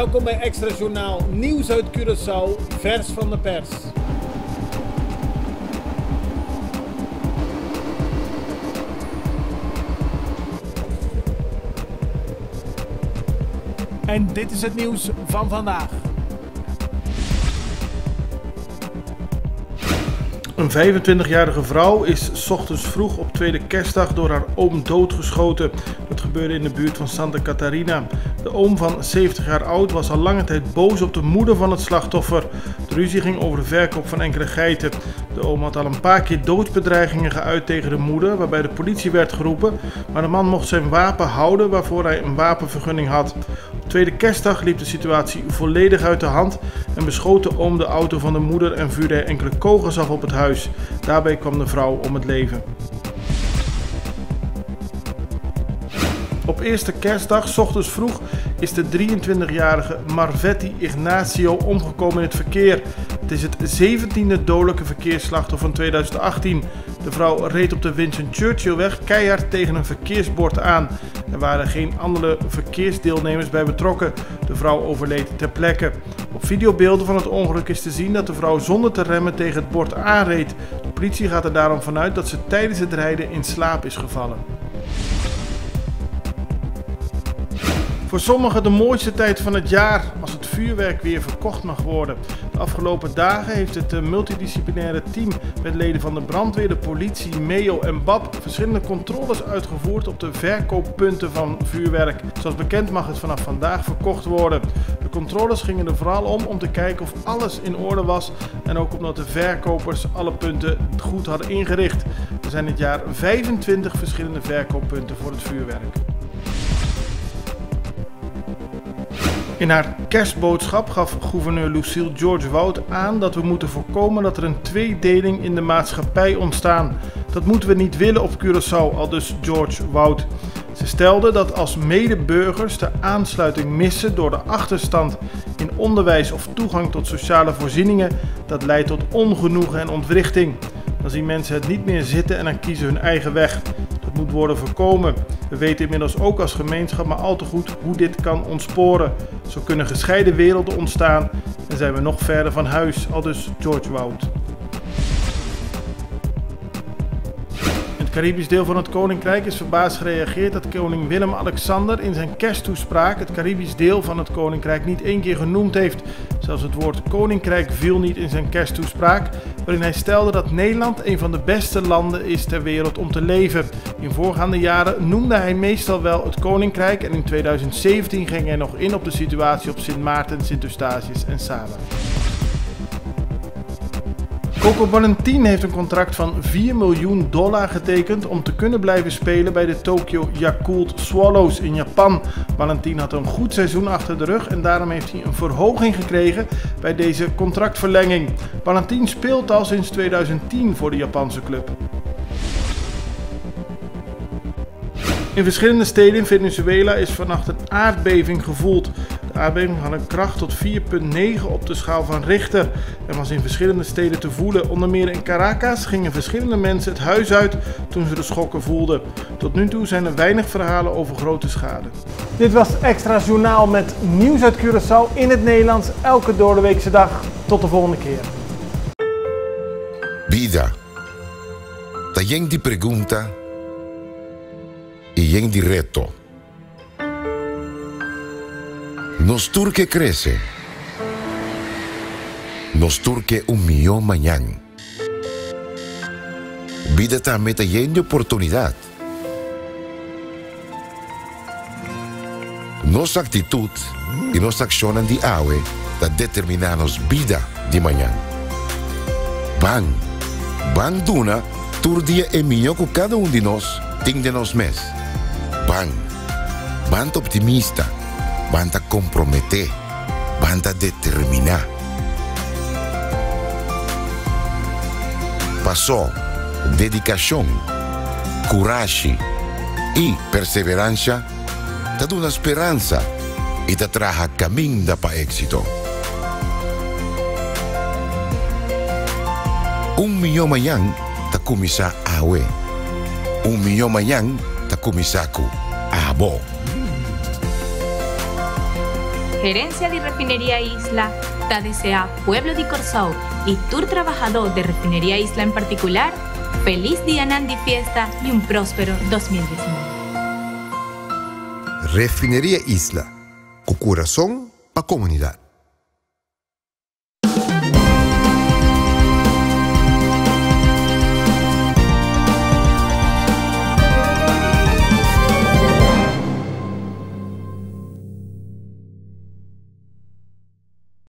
Welkom bij Extra Journaal, nieuws uit Curaçao, vers van de pers. En dit is het nieuws van vandaag. Een 25-jarige vrouw is 's ochtends vroeg op tweede kerstdag door haar oom doodgeschoten. Dat gebeurde in de buurt van Santa Catarina. De oom van 70 jaar oud was al lange tijd boos op de moeder van het slachtoffer. De ruzie ging over de verkoop van enkele geiten. De oom had al een paar keer doodsbedreigingen geuit tegen de moeder, waarbij de politie werd geroepen. Maar de man mocht zijn wapen houden waarvoor hij een wapenvergunning had. Op tweede kerstdag liep de situatie volledig uit de hand en beschoot de oom de auto van de moeder en vuurde hij enkele kogels af op het huis. Daarbij kwam de vrouw om het leven. Op eerste kerstdag, 's ochtends vroeg, is de 23-jarige Marvetti Ignacio omgekomen in het verkeer. Het is het 17e dodelijke verkeersslachtoffer van 2018. De vrouw reed op de Winston Churchillweg keihard tegen een verkeersbord aan. Er waren geen andere verkeersdeelnemers bij betrokken. De vrouw overleed ter plekke. Op videobeelden van het ongeluk is te zien dat de vrouw zonder te remmen tegen het bord aanreed. De politie gaat er daarom vanuit dat ze tijdens het rijden in slaap is gevallen. Voor sommigen de mooiste tijd van het jaar als het vuurwerk weer verkocht mag worden. De afgelopen dagen heeft het multidisciplinaire team met leden van de brandweer, de politie, MEO en BAP verschillende controles uitgevoerd op de verkooppunten van vuurwerk. Zoals bekend mag het vanaf vandaag verkocht worden. De controles gingen er vooral om te kijken of alles in orde was en ook omdat de verkopers alle punten goed hadden ingericht. Er zijn dit jaar 25 verschillende verkooppunten voor het vuurwerk. In haar kerstboodschap gaf gouverneur Lucille George Wout aan dat we moeten voorkomen dat er een tweedeling in de maatschappij ontstaat. Dat moeten we niet willen op Curaçao, aldus George Wout. Ze stelde dat als medeburgers de aansluiting missen door de achterstand in onderwijs of toegang tot sociale voorzieningen, dat leidt tot ongenoegen en ontwrichting. Dan zien mensen het niet meer zitten en dan kiezen hun eigen weg. Dat moet worden voorkomen. We weten inmiddels ook als gemeenschap maar al te goed hoe dit kan ontsporen. Zo kunnen gescheiden werelden ontstaan en zijn we nog verder van huis, aldus George Wout. In het Caribisch deel van het Koninkrijk is verbaasd gereageerd dat koning Willem-Alexander in zijn kersttoespraak het Caribisch deel van het Koninkrijk niet één keer genoemd heeft. Zelfs het woord Koninkrijk viel niet in zijn kersttoespraak, waarin hij stelde dat Nederland een van de beste landen is ter wereld om te leven. In voorgaande jaren noemde hij meestal wel het Koninkrijk en in 2017 ging hij nog in op de situatie op Sint Maarten, Sint Eustatius en Saba. Coco Valentin heeft een contract van $4 miljoen getekend om te kunnen blijven spelen bij de Tokyo Yakult Swallows in Japan. Valentin had een goed seizoen achter de rug en daarom heeft hij een verhoging gekregen bij deze contractverlenging. Valentin speelt al sinds 2010 voor de Japanse club. In verschillende steden in Venezuela is vannacht een aardbeving gevoeld. De aardbeving had een kracht tot 4,9 op de schaal van Richter en was in verschillende steden te voelen. Onder meer in Caracas gingen verschillende mensen het huis uit toen ze de schokken voelden. Tot nu toe zijn er weinig verhalen over grote schade. Dit was Extra Journaal met nieuws uit Curaçao in het Nederlands, elke doordeweekse dag. Tot de volgende keer. Vida. Tayeng di pregunta y yen di reto. Nos turque crece. Nos turque millón mañana. Vida también tiene oportunidad. Nos actitud y nos acciones de awe that determinamos vida de mañana. Bang duna turdia e millo con cada uno de nos ting de nos mes. Bang optimista. Banda comprometer, banda determinar. Passou, dedicação, coragem e perseverança te dá uma esperança e te traz caminho para êxito. Milhão amanhã te começar a we. Milhão amanhã te começar a bo. Gerencia de Refinería Isla te desea pueblo de Corsou y tu trabajador de Refinería Isla en particular, feliz día Nandi fiesta y un próspero 2019. Refinería Isla, con corazón pa' comunidad.